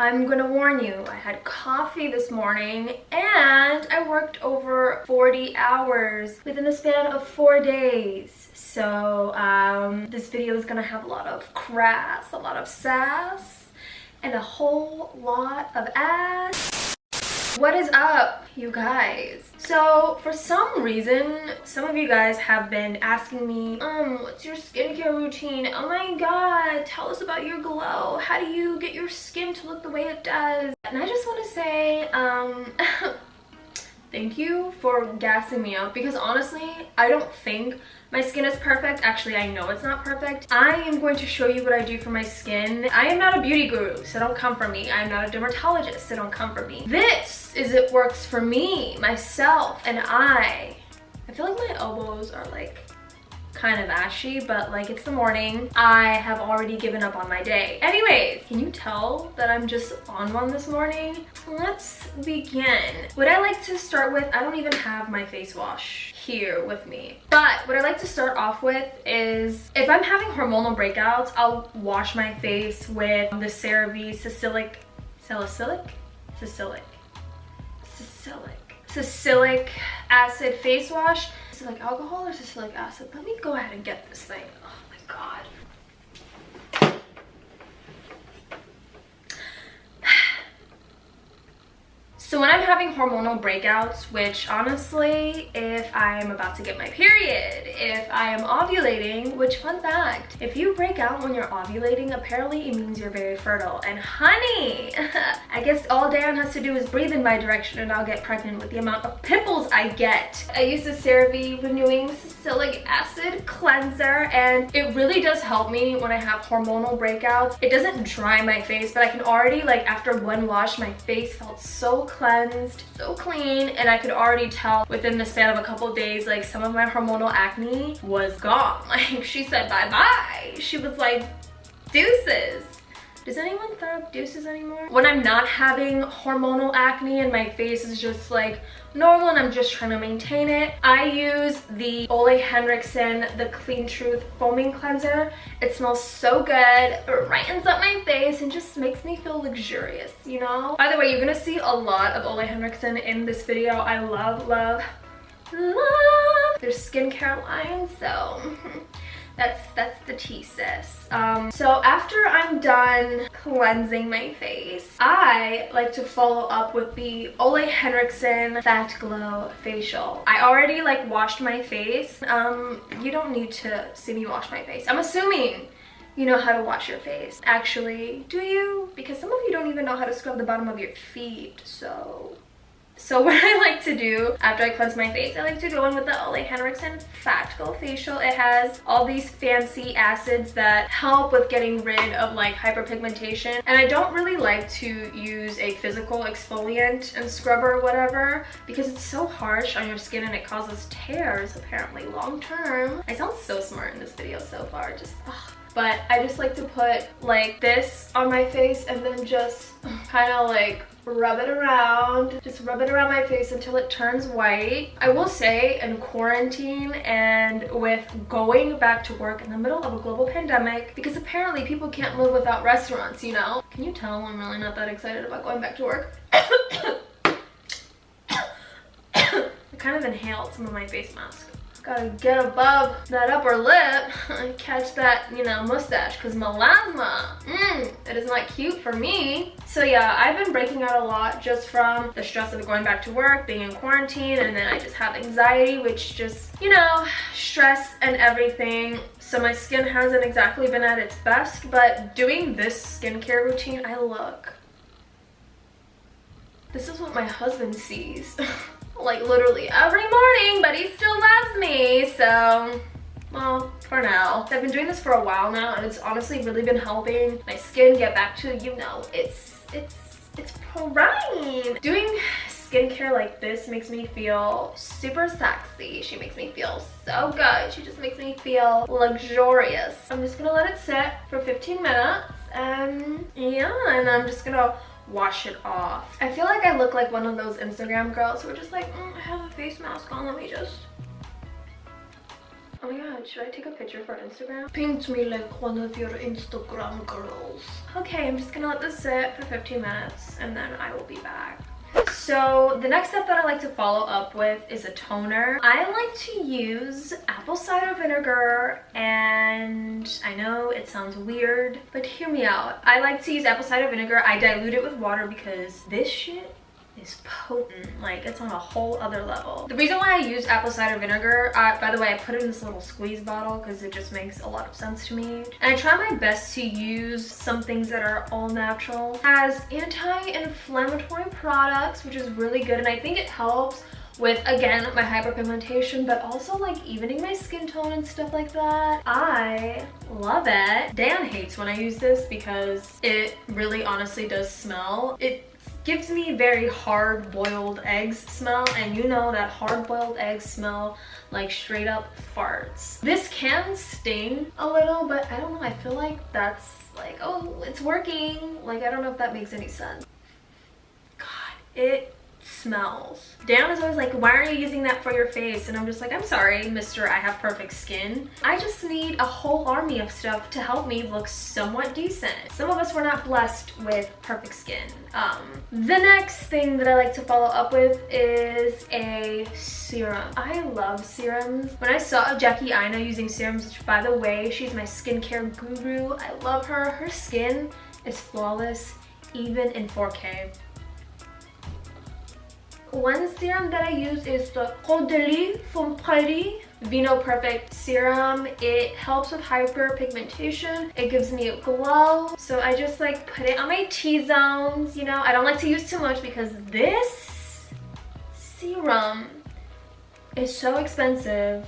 I'm gonna warn you, I had coffee this morning and I worked over 40 hours within the span of 4 days. So this video is gonna have a lot of crass, a lot of sass, and a whole lot of ass. What is up, you guys? So for some reason, some of you guys have been asking me, what's your skincare routine? Oh my god, tell us about your glow. How do you get your skin to look the way it does? And I just want to say, thank you for gassing me up, because honestly, I don't think my skin is perfect. Actually, I know it's not perfect. I am going to show you what I do for my skin. I am not a beauty guru, so don't come for me. I am not a dermatologist, so don't come for me. This is it works for me, myself, and I feel like my elbows are like kind of ashy, but like it's the morning. I have already given up on my day. Anyways, can you tell that I'm just on one this morning? Let's begin. What I like to start with, I don't even have my face wash here with me, but what I like to start off with is, if I'm having hormonal breakouts, I'll wash my face with the Serum salicylic acid face wash. Salicylic alcohol or salicylic acid? Let me go ahead and get this thing. Oh my god. So when I'm having hormonal breakouts, which honestly, if I'm about to get my period, if I am ovulating, which fun fact, if you break out when you're ovulating, apparently it means you're very fertile. And honey, I guess all Dan has to do is breathe in my direction and I'll get pregnant with the amount of pimples I get. I use the CeraVe Renewing Salicylic Acid Cleanser, and it really does help me when I have hormonal breakouts. It doesn't dry my face, but I can already, like, after one wash, my face felt so cleansed, so clean, and I could already tell within the span of a couple days, like, some of my hormonal acne was gone. Like, she said bye-bye. She was like, deuces. Does anyone throw up deuces anymore? When I'm not having hormonal acne and my face is just like normal and I'm just trying to maintain it, I use the Ole Henriksen The Clean Truth Foaming Cleanser. It smells so good, it brightens up my face and just makes me feel luxurious, you know? By the way, you're gonna see a lot of Ole Henriksen in this video. I love their skincare line, so that's the tea, sis. So after I'm done cleansing my face, I like to follow up with the Ole Henriksen Fat Glow Facial. I already like washed my face. You don't need to see me wash my face. I'm assuming you know how to wash your face. Actually, do you? Because some of you don't even know how to scrub the bottom of your feet, So what I like to do after I cleanse my face, I like to go in with the Ole Henriksen Fat Glow Facial. It has all these fancy acids that help with getting rid of like hyperpigmentation. And I don't really like to use a physical exfoliant and scrubber or whatever, because it's so harsh on your skin and it causes tears apparently long term. I sound so smart in this video so far, just ugh. But I just like to put like this on my face and then just kind of like rub it around. Just rub it around my face until it turns white. I will say, in quarantine and with going back to work in the middle of a global pandemic, because apparently people can't live without restaurants, you know? Can you tell I'm really not that excited about going back to work? I kind of inhaled some of my face mask. Gotta get above that upper lip and catch that, you know, mustache, because melasma, it is not cute for me. So yeah, I've been breaking out a lot just from the stress of going back to work, being in quarantine, and then I just have anxiety, which just, you know, stress and everything. So my skin hasn't exactly been at its best, but doing this skincare routine, this is what my husband sees. Like literally every morning, but he still loves me, so well, for now. I've been doing this for a while now, and it's honestly really been helping my skin get back to, you know, it's prime. Doing skincare like this makes me feel super sexy. She makes me feel so good. She just makes me feel luxurious. I'm just gonna let it sit for 15 minutes, and yeah, and I'm just gonna wash it off. I feel like I look like one of those Instagram girls who are just like, I have a face mask on, let me just Oh my god, should I take a picture for Instagram? Paint me like one of your Instagram girls. Okay, I'm just gonna let this sit for 15 minutes and then I will be back. So the next step that I like to follow up with is a toner. I like to use apple cider vinegar, and I know it sounds weird, but hear me out. I like to use apple cider vinegar. I dilute it with water because this shit is potent. Like, it's on a whole other level. The reason why I use apple cider vinegar, by the way, I put it in this little squeeze bottle because it just makes a lot of sense to me. And I try my best to use some things that are all natural. It has anti-inflammatory products, which is really good, and I think it helps with, again, my hyperpigmentation, but also like evening my skin tone and stuff like that. I love it. Dan hates when I use this because it really honestly does smell. It gives me very hard boiled eggs smell, and you know that hard boiled eggs smell like straight up farts. This can sting a little, but I don't know, I feel like that's like, oh, it's working. Like, I don't know if that makes any sense. God, it smells. Dan is always like, why are you using that for your face? And I'm just like, I'm sorry, mister, I have perfect skin. I just need a whole army of stuff to help me look somewhat decent. Some of us were not blessed with perfect skin. The next thing that I like to follow up with is a serum. I love serums. When I saw Jackie Aina using serums, which by the way, she's my skincare guru. I love her. Her skin is flawless, even in 4K. One serum that I use is the Caudalie from Paris Vino Perfect Serum. It helps with hyperpigmentation. It gives me a glow. So I just like put it on my T-zones, you know. I don't like to use too much because this serum is so expensive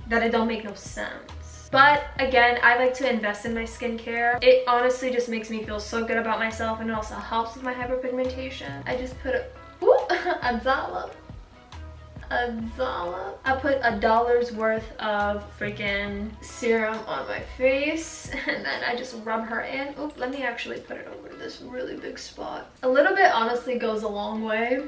that it don't make no sense. But again, I like to invest in my skincare. It honestly just makes me feel so good about myself, and it also helps with my hyperpigmentation. I just put a dollop. I put $1's worth of freaking serum on my face, and then I just rub her in. Oop, let me actually put it over this really big spot. A little bit honestly goes a long way.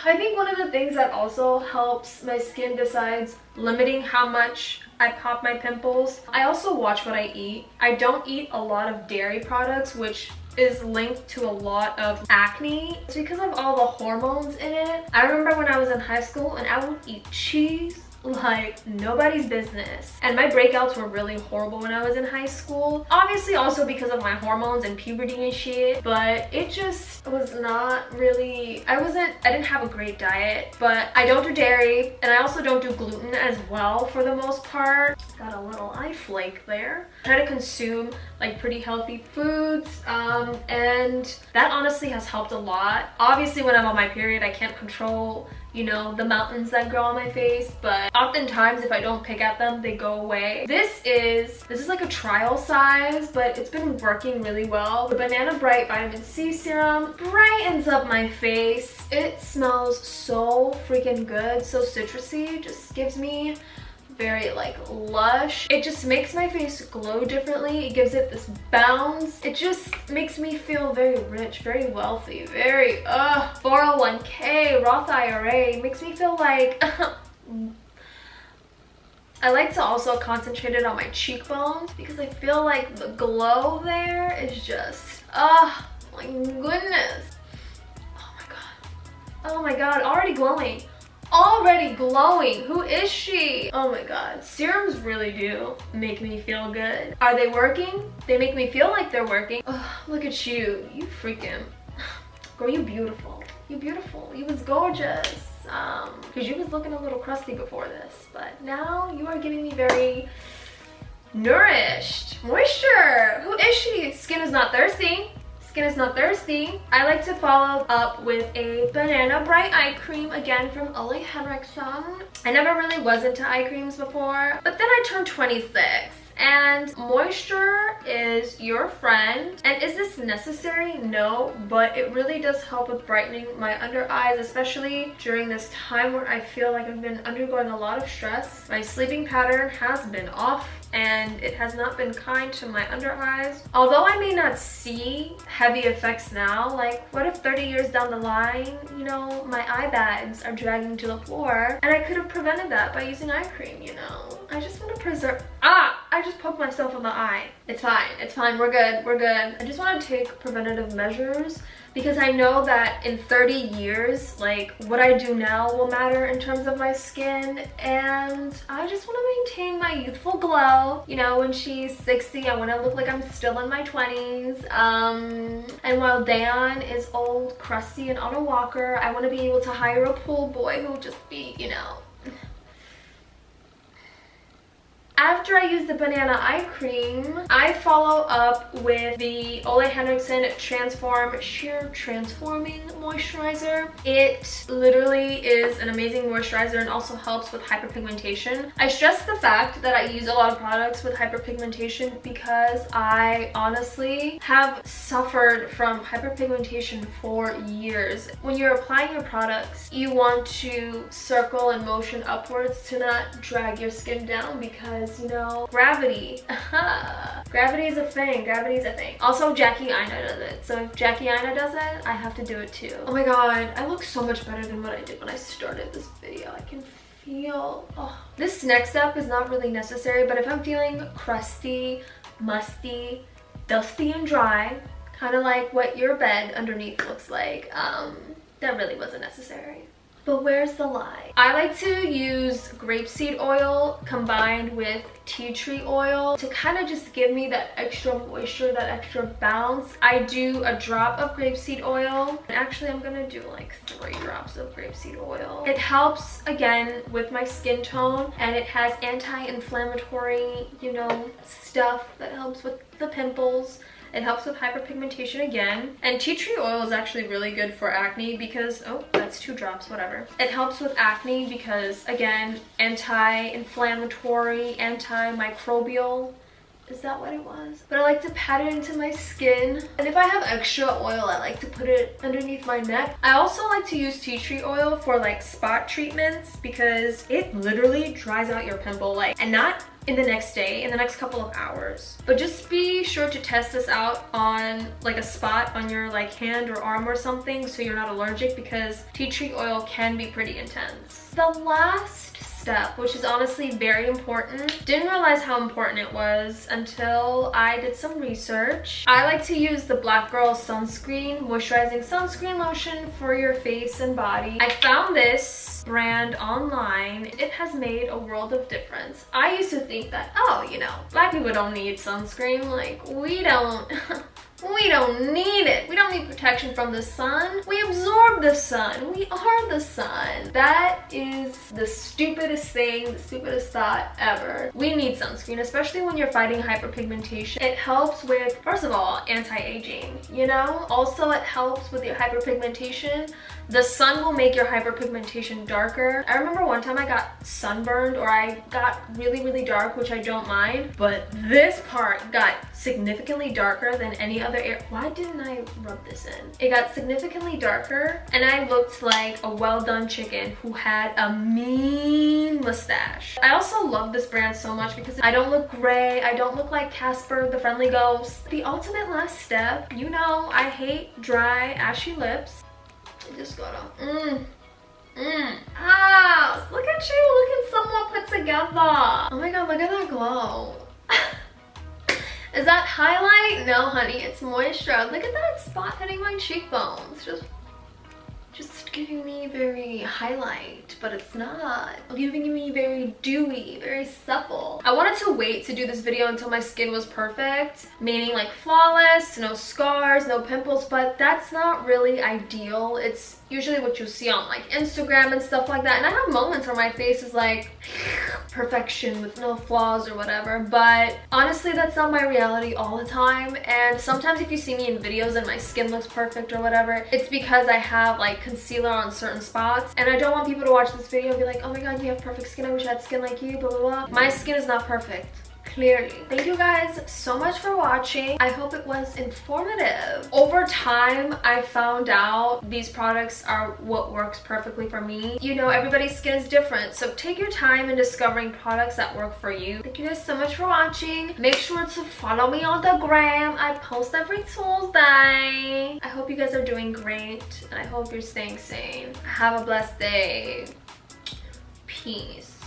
I think one of the things that also helps my skin, besides limiting how much I pop my pimples, I also watch what I eat. I don't eat a lot of dairy products, which is linked to a lot of acne. It's because of all the hormones in it. I remember when I was in high school and I would eat cheese like nobody's business, and my breakouts were really horrible when I was in high school, obviously also because of my hormones and puberty and shit, but it just was not really, I didn't have a great diet. But I don't do dairy, and I also don't do gluten as well for the most part. Got a little eye flake there. I try to consume like pretty healthy foods, and that honestly has helped a lot. Obviously when I'm on my period, I can't control, you know, the mountains that grow on my face, but oftentimes if I don't pick at them, they go away. This is like a trial size, but it's been working really well. The Banana Bright Vitamin C Serum brightens up my face. It smells so freaking good, so citrusy, just gives me very like lush. It just makes my face glow differently. It gives it this bounce. It just makes me feel very rich, very wealthy, very 401k, Roth IRA. It makes me feel like I like to also concentrate it on my cheekbones because I feel like the glow there is just, oh my goodness. Oh my god. Oh my god, already glowing. Already glowing. Who is she? Oh my god. Serums really do make me feel good. Are they working? They make me feel like they're working. Oh, look at you. You freaking... Girl, you beautiful. You beautiful. You was gorgeous. Because you was looking a little crusty before this. But now you are giving me very nourished. Moisture. Who is she? Skin is not thirsty. Skin is not thirsty. I like to follow up with a Banana Bright Eye Cream, again from Ole Henriksen. I never really was into eye creams before, but then I turned 26. And moisture is your friend. And is this necessary? No, but it really does help with brightening my under eyes, especially during this time where I feel like I've been undergoing a lot of stress. My sleeping pattern has been off, and it has not been kind to my under eyes. Although I may not see heavy effects now, like what if 30 years down the line, you know, my eye bags are dragging to the floor, and I could have prevented that by using eye cream, you know? I just want to preserve. Ah, I just poked myself in the eye. It's fine. It's fine. We're good. We're good. I just want to take preventative measures because I know that in 30 years, like, what I do now will matter in terms of my skin, and I just want to maintain my youthful glow. You know, when she's 60, I want to look like I'm still in my 20s. And while Dan is old, crusty, and on a walker, I want to be able to hire a pool boy who will just be, you know. After I use the banana eye cream, I follow up with the Ole Henriksen Transform Sheer Transforming Moisturizer. It literally is an amazing moisturizer and also helps with hyperpigmentation. I stress the fact that I use a lot of products with hyperpigmentation because I honestly have suffered from hyperpigmentation for years. When you're applying your products, you want to circle and motion upwards to not drag your skin down because, you know, gravity. Gravity is a thing. Gravity is a thing. Also, Jackie Aina does it. So if Jackie Aina does it, I have to do it too. Oh my god, I look so much better than what I did when I started this video. I can feel... Oh. This next step is not really necessary, but if I'm feeling crusty, musty, dusty, and dry, kind of like what your bed underneath looks like, that really wasn't necessary. But where's the lie? I like to use grapeseed oil combined with tea tree oil to kind of just give me that extra moisture, that extra bounce. I do a drop of grapeseed oil. And actually, I'm gonna do like 3 drops of grapeseed oil. It helps, again, with my skin tone, and it has anti-inflammatory, you know, stuff that helps with the pimples. It helps with hyperpigmentation again. And tea tree oil is actually really good for acne because, oh, that's 2 drops, whatever. It helps with acne because, again, anti-inflammatory, antimicrobial. Is that what it was? But I like to pat it into my skin. And if I have extra oil, I like to put it underneath my neck. I also like to use tea tree oil for like spot treatments because it literally dries out your pimple, like, and not in the next day, in the next couple of hours. But just be sure to test this out on like a spot on your like hand or arm or something so you're not allergic because tea tree oil can be pretty intense. The last step, which is honestly very important, didn't realize how important it was until I did some research. I like to use the Black Girl Sunscreen Moisturizing Sunscreen Lotion for your face and body. I found this brand online. It has made a world of difference. I used to think that, oh, you know, black people don't need sunscreen. Like, we don't need it. We don't need protection from the sun. We absorb the sun. We are the sun. That is the stupidest thing, the stupidest thought ever. We need sunscreen, especially when you're fighting hyperpigmentation. It helps with, first of all, anti-aging, you know? Also, it helps with your hyperpigmentation. The sun will make your hyperpigmentation darker. I remember one time I got sunburned, or I got really, really dark, which I don't mind, but this part got significantly darker than any other area. Why didn't I rub this in? It got significantly darker, and I looked like a well-done chicken who had a mean mustache. I also love this brand so much because I don't look gray. I don't look like Casper the Friendly Ghost. The ultimate last step, you know, I hate dry, ashy lips. I just gotta, ah, look at you, looking somewhat put together. Oh my god, look at that glow. Is that highlight? No, honey, it's moisture. Look at that spot hitting my cheekbones. Just giving me very highlight, but it's not. Giving me very dewy, very supple. I wanted to wait to do this video until my skin was perfect, meaning like flawless, no scars, no pimples, but that's not really ideal. It's usually what you see on like Instagram and stuff like that. And I have moments where my face is like perfection with no flaws or whatever, but honestly that's not my reality all the time. And sometimes if you see me in videos and my skin looks perfect or whatever, it's because I have like concealer on certain spots, and I don't want people to watch this video and be like, oh my god, you have perfect skin, I wish I had skin like you, blah blah blah. My skin is not perfect. Clearly. Thank you guys so much for watching. I hope it was informative. Over time, I found out these products are what works perfectly for me. You know, everybody's skin is different, so take your time in discovering products that work for you. Thank you guys so much for watching. Make sure to follow me on the gram. I post every Tuesday. I hope you guys are doing great, and I hope you're staying sane. Have a blessed day. Peace.